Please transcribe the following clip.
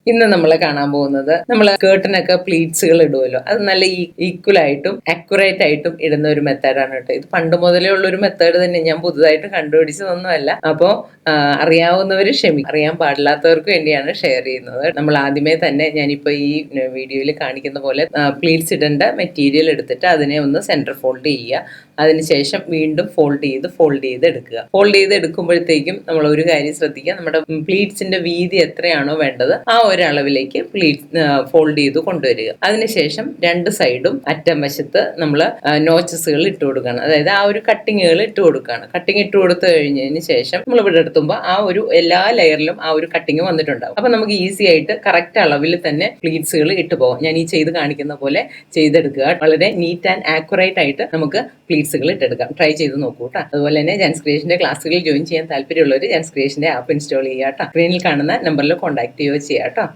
ഇന്ന് നമ്മൾ കാണാൻ പോകുന്നത് നമ്മൾ കേർട്ടനൊക്കെ പ്ലീറ്റ്സുകൾ ഇടുമല്ലോ, അത് നല്ല ഈക്വൽ ആയിട്ടും അക്യുറേറ്റ് ആയിട്ടും ഇടുന്ന ഒരു മെത്തേഡാണ് കേട്ടോ. ഇത് പണ്ട് മുതലേ ഉള്ള ഒരു മെത്തേഡ് തന്നെ, ഞാൻ പുതുതായിട്ട് കണ്ടുപിടിച്ചതൊന്നുമല്ല. അപ്പോൾ അറിയാവുന്നവർ അറിയാൻ പാടില്ലാത്തവർക്ക് വേണ്ടിയാണ് ഷെയർ ചെയ്യുന്നത്. നമ്മൾ ആദ്യമേ തന്നെ ഞാനിപ്പോൾ ഈ വീഡിയോയിൽ കാണിക്കുന്ന പോലെ പ്ലീറ്റ്സ് ഇടേണ്ട മെറ്റീരിയൽ എടുത്തിട്ട് അതിനെ ഒന്ന് സെന്റർ ഫോൾഡ് ചെയ്യുക. അതിനുശേഷം വീണ്ടും ഫോൾഡ് ചെയ്ത് എടുക്കുക. ഫോൾഡ് ചെയ്ത് എടുക്കുമ്പോഴത്തേക്കും നമ്മൾ ഒരു കാര്യം ശ്രദ്ധിക്കുക, നമ്മുടെ പ്ലീറ്റ്സിന്റെ വീതി എത്രയാണോ വേണ്ടത് ആ ഒരളവിലേക്ക് ഫോൾഡ് ചെയ്ത് കൊണ്ടുവരിക. അതിനുശേഷം രണ്ട് സൈഡും അറ്റം വശത്ത് നമ്മൾ നോച്ചസുകൾ ഇട്ട് കൊടുക്കണം. അതായത് ആ ഒരു കട്ടിങ്ങുകൾ ഇട്ട് കൊടുക്കുകയാണ്. കട്ടിങ് ഇട്ട് കൊടുത്തു കഴിഞ്ഞതിന് ശേഷം നമ്മൾ ഇവിടെ എടുത്തുമ്പോൾ ആ ഒരു എല്ലാ ലെയറിലും ആ ഒരു കട്ടിങ് വന്നിട്ടുണ്ടാവും. അപ്പൊ നമുക്ക് ഈസി ആയിട്ട് കറക്റ്റ് അളവിൽ തന്നെ പ്ലീറ്റ്സുകൾ ഇട്ട് പോകാം. ഞാൻ ഈ ചെയ്ത് കാണിക്കുന്ന പോലെ ചെയ്തെടുക്കുക. വളരെ നീറ്റ് ആൻഡ് ആക്യുറേറ്റ് ആയിട്ട് നമുക്ക് പ്ലീറ്റ്സുകൾ ഇട്ടെടുക്കാം. ട്രൈ ചെയ്ത് നോക്കൂ കേട്ടോ. അതുപോലെ തന്നെ ജാൻസ് ക്രിയേഷന്റെ ക്ലാസ്സുകളിൽ ജോയിൻ ചെയ്യാൻ താല്പര്യമുള്ളവർ ജാൻസ് ക്രിയേഷന്റെ ആപ്പ് ഇൻസ്റ്റാൾ ചെയ്യുക കേട്ടോ. സ്ക്രീനിൽ കാണുന്ന നമ്പറിൽ കോൺടാക്ട് ചെയ്യുകയോ ചെയ്യാം കേട്ടോ.